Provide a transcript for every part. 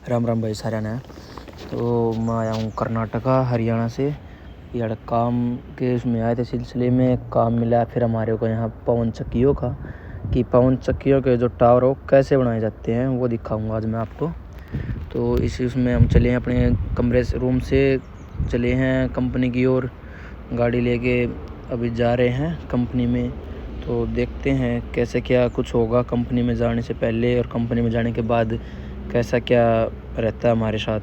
राम राम भाई सारा ने। तो मैं आया हूँ कर्नाटका हरियाणा से। यार काम के उसमें आए थे, सिलसिले में काम मिला फिर हमारे को यहाँ पवन चक्कियों का, कि पवन चक्कियों के जो टावर हो कैसे बनाए जाते हैं वो दिखाऊंगा आज मैं आपको। तो उसमें हम चले हैं अपने कमरे से, रूम से चले हैं कंपनी की ओर, गाड़ी लेके अभी जा रहे हैं कंपनी में। तो देखते हैं कैसे क्या कुछ होगा कंपनी में जाने से पहले और कंपनी में जाने के बाद कैसा क्या रहता है हमारे साथ।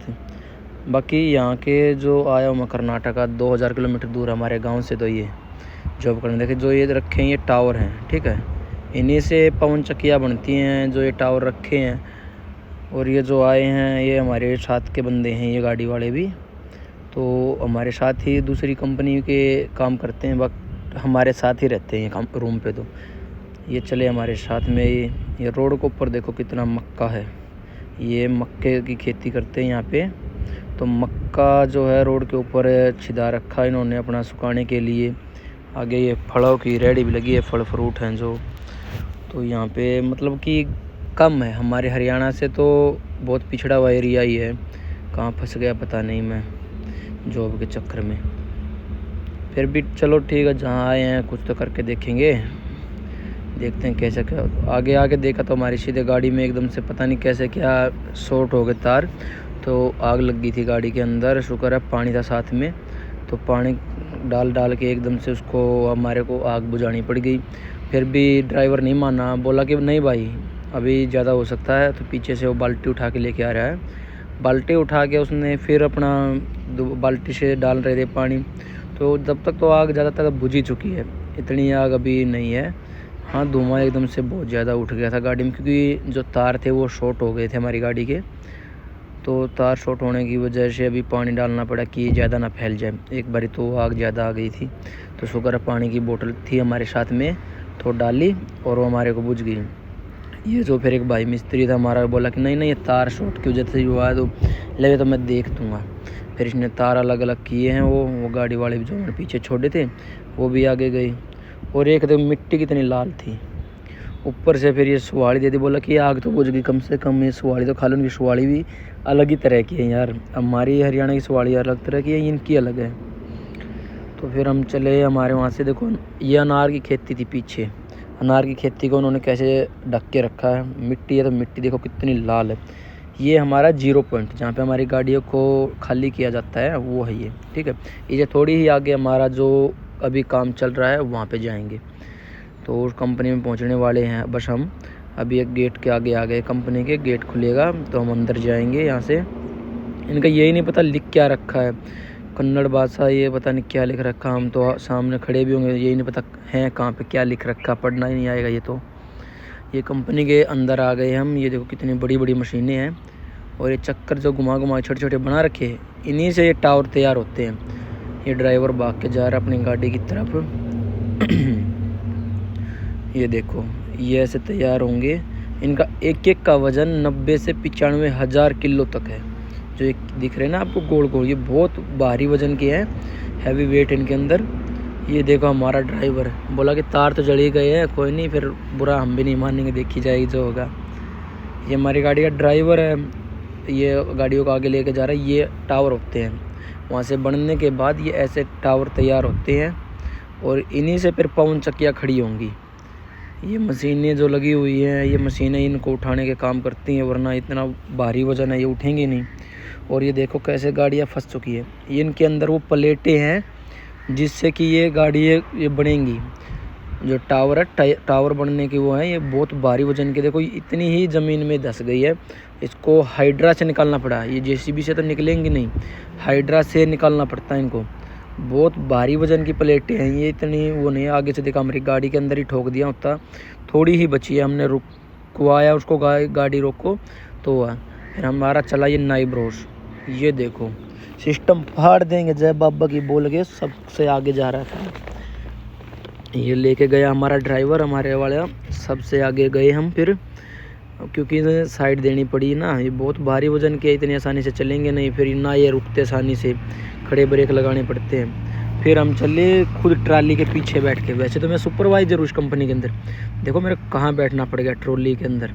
बाकी यहाँ के जो आया हूँ मैं कर्नाटका 2000 किलोमीटर दूर हमारे गांव से, तो ये जॉब करने देखे जो ये रखे हैं ये टावर हैं, ठीक है। इन्हीं से पवन चक्कियाँ बनती हैं जो ये टावर रखे हैं। और ये जो आए हैं ये हमारे साथ के बंदे हैं, ये गाड़ी वाले भी तो हमारे साथ ही दूसरी कंपनी के काम करते हैं, बट हमारे साथ ही रहते हैं ये रूम पे। तो ये चले हमारे साथ में। ये रोड के ऊपर देखो कितना मक्का है, ये मक्के की खेती करते हैं यहाँ पे। तो मक्का जो है रोड के ऊपर छिदा रखा इन्होंने अपना सुखाने के लिए। आगे ये फलों की रेहड़ी भी लगी है, फल फ्रूट हैं जो। तो यहाँ पे मतलब कि कम है, हमारे हरियाणा से तो बहुत पिछड़ा हुआ एरिया ही है। कहाँ फंस गया पता नहीं मैं जॉब के चक्कर में। फिर भी चलो ठीक है, जहाँ आए हैं कुछ तो करके देखेंगे, देखते हैं कैसे क्या। आगे आगे देखा तो हमारी सीधे गाड़ी में एकदम से पता नहीं कैसे क्या शॉर्ट हो गए तार, तो आग लग गई थी गाड़ी के अंदर। शुक्र है पानी था साथ में, तो पानी डाल के एकदम से उसको हमारे को आग बुझानी पड़ गई। फिर भी ड्राइवर नहीं माना, बोला कि नहीं भाई अभी ज़्यादा हो सकता है। तो पीछे से वो बाल्टी उठा के लेके आ रहा है, बाल्टी उठा के उसने फिर अपना बाल्टी से डाल रहे थे पानी। तो जब तक तो आग ज़्यादातर बुझ ही चुकी है, इतनी आग अभी नहीं है। हाँ धुआं एकदम से बहुत ज़्यादा उठ गया था गाड़ी में, क्योंकि जो तार थे वो शॉर्ट हो गए थे हमारी गाड़ी के। तो तार शॉर्ट होने की वजह से अभी पानी डालना पड़ा कि ज़्यादा ना फैल जाए। एक बारी तो आग ज़्यादा आ गई थी, तो शुक्र है पानी की बोतल थी हमारे साथ में, तो डाली और वो हमारे को बुझ गई। ये जो फिर एक भाई मिस्त्री था हमारा, बोला कि नहीं ये तार शॉर्ट की वजह से हुआ है, तो लगे तो मैं देख दूँगा। फिर इसने तार अलग अलग किए हैं। वो गाड़ी वाले भी जो मैंने पीछे छोड़े थे वो भी आगे गए। और एक तो मिट्टी कितनी लाल थी ऊपर से। फिर ये सुवाड़ी दे दी, बोला कि आग तो बुझ गई, कम से कम ये सुवाड़ी तो खा लो। उनकी सुवाड़ी भी अलग ही तरह की है यार, हमारी हरियाणा की सुवाड़ी अलग तरह की है, इनकी अलग है। तो फिर हम चले हमारे वहाँ से। देखो ये अनार की खेती थी पीछे, अनार की खेती को उन्होंने कैसे ढक के रखा है। मिट्टी है तो मिट्टी देखो कितनी लाल है। ये हमारा 0 पॉइंट जहाँ पे हमारी गाड़ियों को खाली किया जाता है वो है ये, ठीक है। ये थोड़ी ही आगे हमारा जो अभी काम चल रहा है वहाँ पे जाएंगे। तो उस कंपनी में पहुँचने वाले हैं बस हम। अभी एक गेट के आगे आ गए, कंपनी के गेट खुलेगा तो हम अंदर जाएंगे यहाँ से। इनका यही नहीं पता लिख क्या रखा है, कन्नड़ भाषा, ये पता नहीं क्या लिख रखा। हम तो सामने खड़े भी होंगे, यही नहीं पता है कहाँ पे क्या लिख रखा, पढ़ना ही नहीं आएगा ये तो। ये कंपनी के अंदर आ गए हम। ये देखो कितनी बड़ी बड़ी मशीनें हैं, और ये चक्कर जो घुमा छोटे छोटे बना रखे हैं, इन्हीं से ये टावर तैयार होते हैं। ये ड्राइवर भाग के जा रहा है अपनी गाड़ी की तरफ। ये देखो ये ऐसे तैयार होंगे। इनका एक एक का वज़न 90 से 95 हज़ार किलो तक है। जो एक दिख रहे हैं ना आपको गोल गोल, ये बहुत भारी वज़न के हैं, हैवी वेट इनके अंदर। ये देखो हमारा ड्राइवर बोला कि तार तो जल ही गए हैं, कोई नहीं, फिर बुरा हम भी नहीं मानेंगे, देखी जाएगी जो होगा। ये हमारी गाड़ी का ड्राइवर है, ये गाड़ियों को आगे लेके जा रहा है। ये टावर होते हैं, वहाँ से बनने के बाद ये ऐसे टावर तैयार होते हैं, और इन्हीं से फिर पवन चक्कियाँ खड़ी होंगी। ये मशीनें जो लगी हुई हैं, ये मशीनें इनको उठाने के काम करती हैं, वरना इतना भारी वज़न है ये उठेंगे नहीं। और ये देखो कैसे गाड़ियाँ फंस चुकी है। ये इनके अंदर वो प्लेटें हैं जिससे कि ये गाड़ी ये बनेंगी। जो टावर है, टावर बनने की वो है, ये बहुत भारी वज़न के। देखो इतनी ही ज़मीन में धंस गई है, इसको हाइड्रा से निकालना पड़ा। ये जेसीबी से तो निकलेंगी नहीं, हाइड्रा से निकालना पड़ता है इनको। बहुत भारी वज़न की प्लेटें हैं ये, इतनी वो नहीं। आगे से देखा हमारी गाड़ी के अंदर ही ठोक दिया होता, थोड़ी ही बची है। हमने रुकवाया उसको, गाड़ी रोको तो हुआ। फिर हमारा चला ये नाइब रोश। ये देखो सिस्टम फाड़ देंगे जय बाबा की बोल के, सबसे आगे जा रहा था। ये लेके गया हमारा ड्राइवर, हमारे वाला सबसे आगे गए हम। फिर क्योंकि साइड देनी पड़ी ना, ये बहुत भारी वज़न के, इतनी आसानी से चलेंगे नहीं। फिर ना ये रुकते आसानी से, खड़े ब्रेक लगाने पड़ते हैं। फिर हम चले खुद ट्राली के पीछे बैठ के। वैसे तो मैं सुपरवाइज़र उस कंपनी के अंदर, देखो मेरे कहाँ बैठना पड़ गया ट्रॉली के अंदर।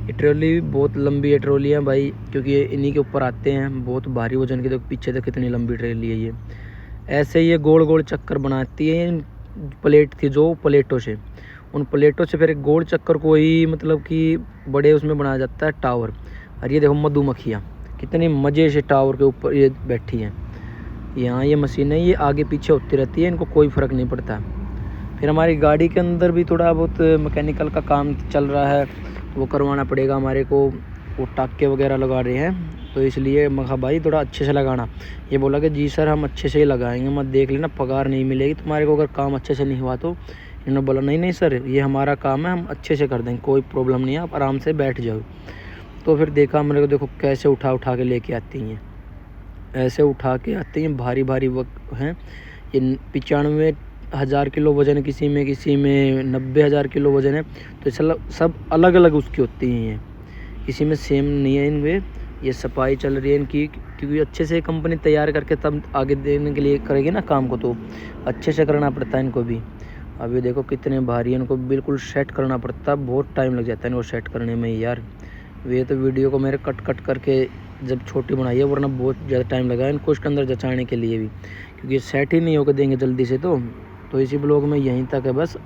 ये ट्रॉली बहुत लंबी है ट्रॉली है भाई, क्योंकि ये इन्हीं के ऊपर आते हैं, बहुत भारी वजन की। देखो पीछे तक कितनी लंबी ट्रॉली है ये। ऐसे ये गोल गोल चक्कर बनाती है। प्लेट थी जो प्लेटों से, उन प्लेटों से फिर एक गोल चक्कर को ही मतलब कि बड़े उसमें बनाया जाता है टावर। और ये देखो मधुमक्खियाँ कितनी मज़े से टावर के ऊपर ये बैठी हैं। यहाँ ये मशीनें ये आगे पीछे होती रहती है, इनको कोई फ़र्क नहीं पड़ता। फिर हमारी गाड़ी के अंदर भी थोड़ा बहुत मैकेनिकल का काम चल रहा है, वो करवाना पड़ेगा हमारे को। वो टाके वगैरह लगा रहे हैं, तो इसलिए मैं कहा भाई थोड़ा अच्छे से लगाना। ये बोला कि जी सर हम अच्छे से ही लगाएंगे, मत देख लेना पगार नहीं मिलेगी तुम्हारे को अगर काम अच्छे से नहीं हुआ तो। इन्होंने बोला नहीं नहीं सर ये हमारा काम है, हम अच्छे से कर देंगे, कोई प्रॉब्लम नहीं है, आप आराम से बैठ जाओ। तो फिर देखा मेरे को, देखो कैसे उठा उठा के लेके आती हैं, ऐसे उठा के आती हैं, भारी भारी वक्त हैं। ये 95,000 किलो वज़न है, किसी में 90,000 किलो वज़न है। तो सब अलग अलग उसकी होती हैं, किसी में सेम नहीं है इनमें। ये सफाई चल रही है इनकी, क्योंकि अच्छे से कंपनी तैयार करके तब आगे देने के लिए करेगी ना काम को, तो अच्छे से करना पड़ता है इनको भी। अभी देखो कितने भारी है, इनको बिल्कुल सेट करना पड़ता है, बहुत टाइम लग जाता है इनको सेट करने में यार। ये तो वीडियो को मेरे कट कट करके जब छोटी बनाई है, वरना बहुत ज़्यादा टाइम लगा इनको उसके अंदर जचाने के लिए भी, क्योंकि सेट ही नहीं होकर देंगे जल्दी से। तो इसी ब्लॉग में यहीं तक है बस।